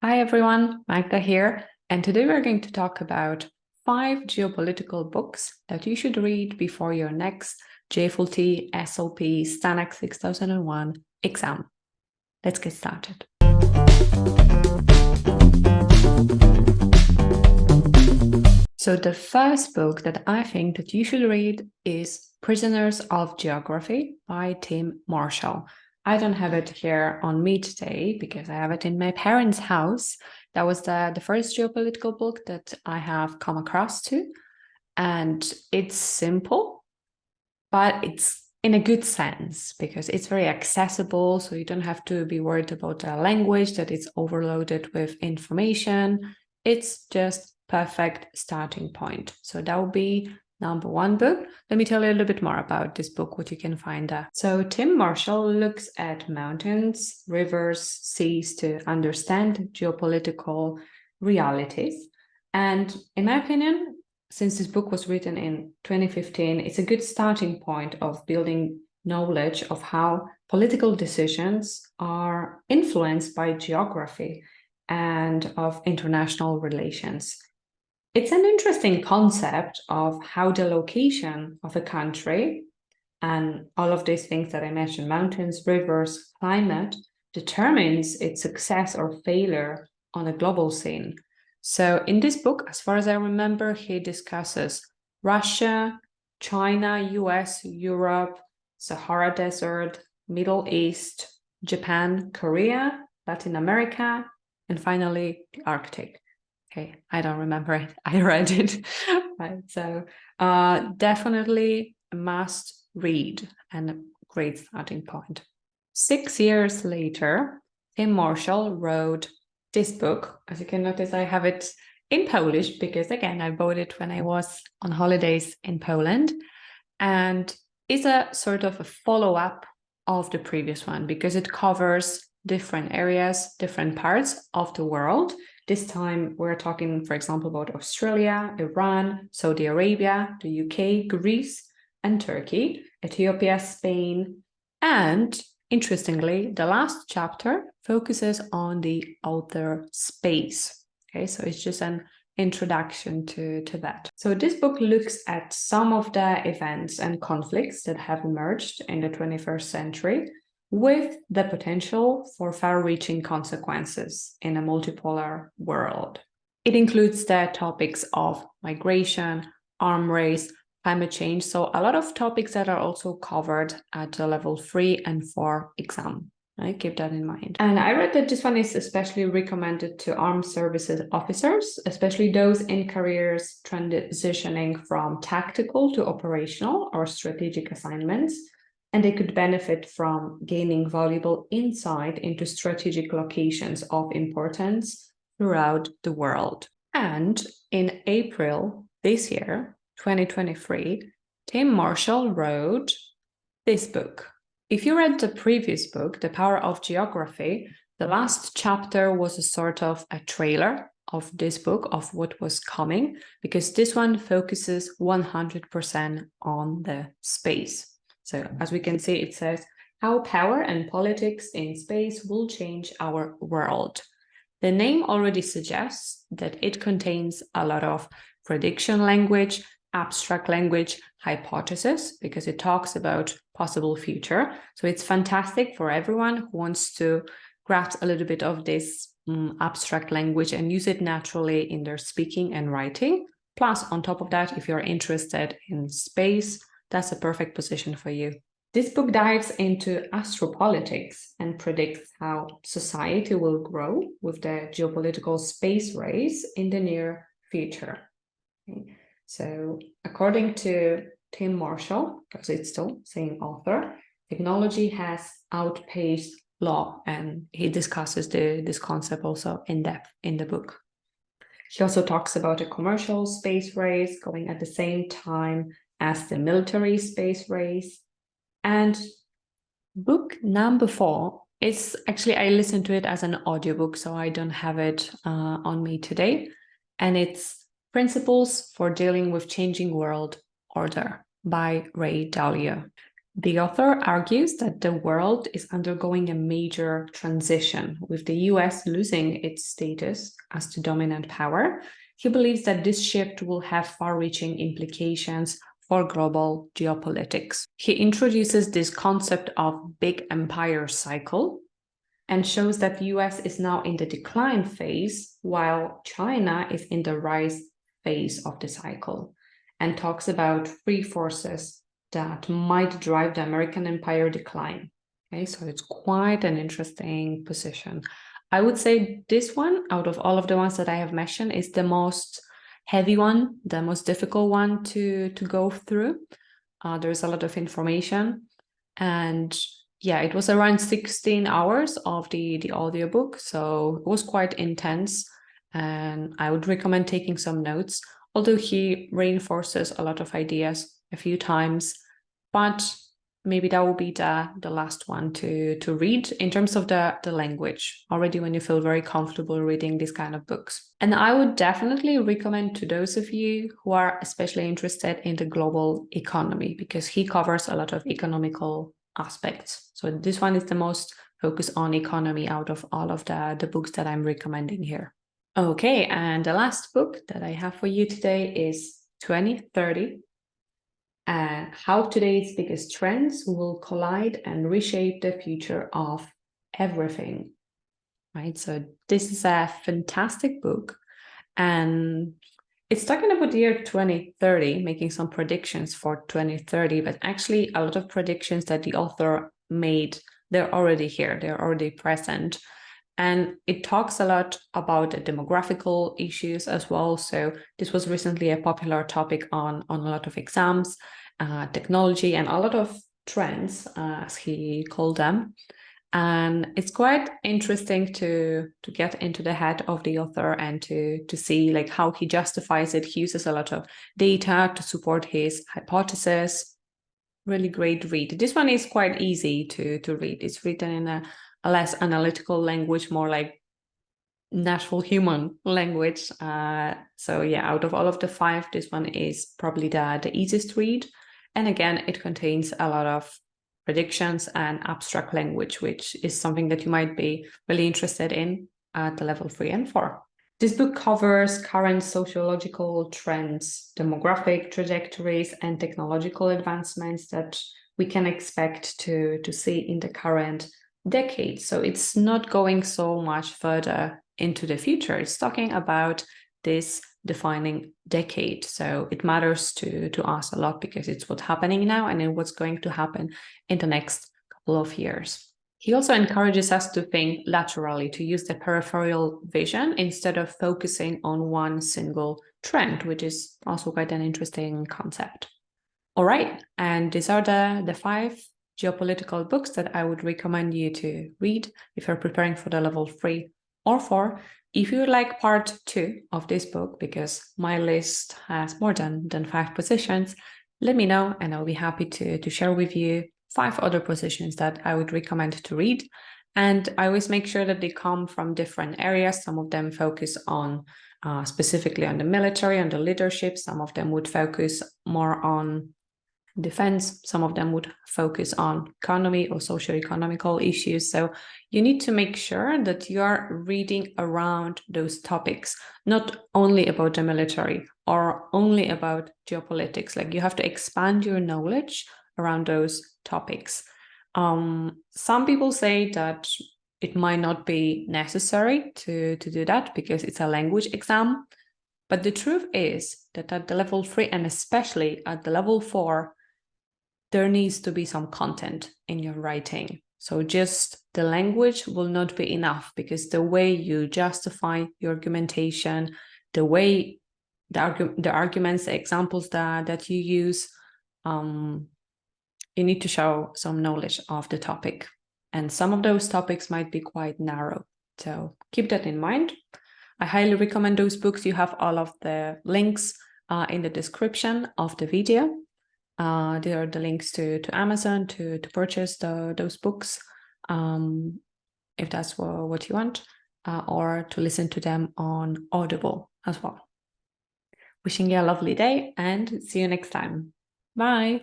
Hi everyone, Magda here, and today we're going to talk about 5 geopolitical books that you should read before your next JFLT, SLP, STANAG 6001 exam. Let's get started. So the first book that I think that you should read is Prisoners of Geography by Tim Marshall. I don't have it here on me today because I have it in my parents' house. That was the first geopolitical book that I have come across to. And it's simple, but it's in a good sense because it's very accessible. So you don't have to be worried about the language, that it's overloaded with information. It's just perfect starting point. So that would be number 1 book. Let me tell you a little bit more about this book, what you can find there. So Tim Marshall looks at mountains, rivers, seas to understand geopolitical realities. And in my opinion, since this book was written in 2015, it's a good starting point of building knowledge of how political decisions are influenced by geography and of international relations. It's an interesting concept of how the location of a country and all of these things that I mentioned, mountains, rivers, climate, determines its success or failure on a global scene. So in this book, as far as I remember, he discusses Russia, China, US, Europe, Sahara Desert, Middle East, Japan, Korea, Latin America, and finally the Arctic. Okay, I don't remember it. I read it. Right. So definitely a must read and a great starting point. 6 years later, Tim Marshall wrote this book. As you can notice, I have it in Polish because, again, I bought it when I was on holidays in Poland, and is a sort of a follow-up of the previous one because it covers different areas, different parts of the world. This time we're talking, for example, about Australia, Iran, Saudi Arabia, the UK, Greece, and Turkey, Ethiopia, Spain, and interestingly, the last chapter focuses on the outer space. Okay, so it's just an introduction to that. So this book looks at some of the events and conflicts that have emerged in the 21st century with the potential for far-reaching consequences in a multipolar world. It includes the topics of migration, arms race, climate change, so a lot of topics that are also covered at the level 3 and 4 exam. Right? Keep that in mind. And I read that this one is especially recommended to armed services officers, especially those in careers transitioning from tactical to operational or strategic assignments, and they could benefit from gaining valuable insight into strategic locations of importance throughout the world. And in April this year, 2023, Tim Marshall wrote this book. If you read the previous book, The Power of Geography, the last chapter was a sort of a trailer of this book, of what was coming, because this one focuses 100% on the space. So as we can see, it says how power and politics in space will change our world. The name already suggests that it contains a lot of prediction language, abstract language, hypothesis, because it talks about possible future. So it's fantastic for everyone who wants to grasp a little bit of this abstract language and use it naturally in their speaking and writing. Plus, on top of that, if you're interested in space, that's a perfect position for you. This book dives into astropolitics and predicts how society will grow with the geopolitical space race in the near future. Okay. So according to Tim Marshall, because it's still same author, technology has outpaced law, and he discusses this concept also in depth in the book. He also talks about a commercial space race going at the same time as the military space race. And book number 4 is actually, I listened to it as an audiobook, so I don't have it on me today. And it's Principles for Dealing with Changing World Order by Ray Dalio. The author argues that the world is undergoing a major transition, with the US losing its status as the dominant power. He believes that this shift will have far-reaching implications for global geopolitics. He introduces this concept of big empire cycle and shows that the US is now in the decline phase, while China is in the rise phase of the cycle, and talks about three forces that might drive the American empire decline. Okay, so it's quite an interesting position. I would say this one, out of all of the ones that I have mentioned, is the most heavy one, the most difficult one to go through. There's a lot of information, and yeah, it was around 16 hours of the audiobook, so it was quite intense, and I would recommend taking some notes, although he reinforces a lot of ideas a few times, but maybe that will be the last one to read in terms of the language, already when you feel very comfortable reading these kind of books. And I would definitely recommend to those of you who are especially interested in the global economy, because he covers a lot of economical aspects. So this one is the most focused on economy out of all of the books that I'm recommending here. Okay, and the last book that I have for you today is 2030, and how today's biggest trends will collide and reshape the future of everything. Right, so this is a fantastic book, and it's talking about the year 2030, making some predictions for 2030, but actually a lot of predictions that the author made, they're already here, they're already present. And it talks a lot about the demographical issues as well. So this was recently a popular topic on a lot of exams, technology, and a lot of trends, as he called them. And it's quite interesting to get into the head of the author and to see like how he justifies it. He uses a lot of data to support his hypothesis. Really great read. This one is quite easy to read. It's written in a less analytical language, more like natural human language. So yeah, out of all of the 5, this one is probably the easiest read. And again, it contains a lot of predictions and abstract language, which is something that you might be really interested in at the level 3 and 4. This book covers current sociological trends, demographic trajectories, and technological advancements that we can expect to see in the current decade. So it's not going so much further into the future. It's talking about this defining decade. So it matters to us a lot because it's what's happening now and what's going to happen in the next couple of years. He also encourages us to think laterally, to use the peripheral vision instead of focusing on one single trend, which is also quite an interesting concept. All right, and these are the 5 geopolitical books that I would recommend you to read if you're preparing for the level 3 or 4. If you would like part 2 of this book, because my list has more than 5 positions, let me know and I'll be happy to share with you 5 other positions that I would recommend to read. And I always make sure that they come from different areas. Some of them focus on specifically on the military, on the leadership. Some of them would focus more on defense. Some of them would focus on economy or socio-economical issues. So you need to make sure that you are reading around those topics, not only about the military or only about geopolitics. Like you have to expand your knowledge around those topics. Some people say that it might not be necessary to do that because it's a language exam. But the truth is that at the level 3 and especially at the level 4, there needs to be some content in your writing. So just the language will not be enough, because the way you justify your argumentation, the way the arguments, the examples that you use, you need to show some knowledge of the topic. And some of those topics might be quite narrow. So keep that in mind. I highly recommend those books. You have all of the links in the description of the video. There are the links to Amazon to purchase those books, if that's what you want, or to listen to them on Audible as well. Wishing you a lovely day and see you next time. Bye.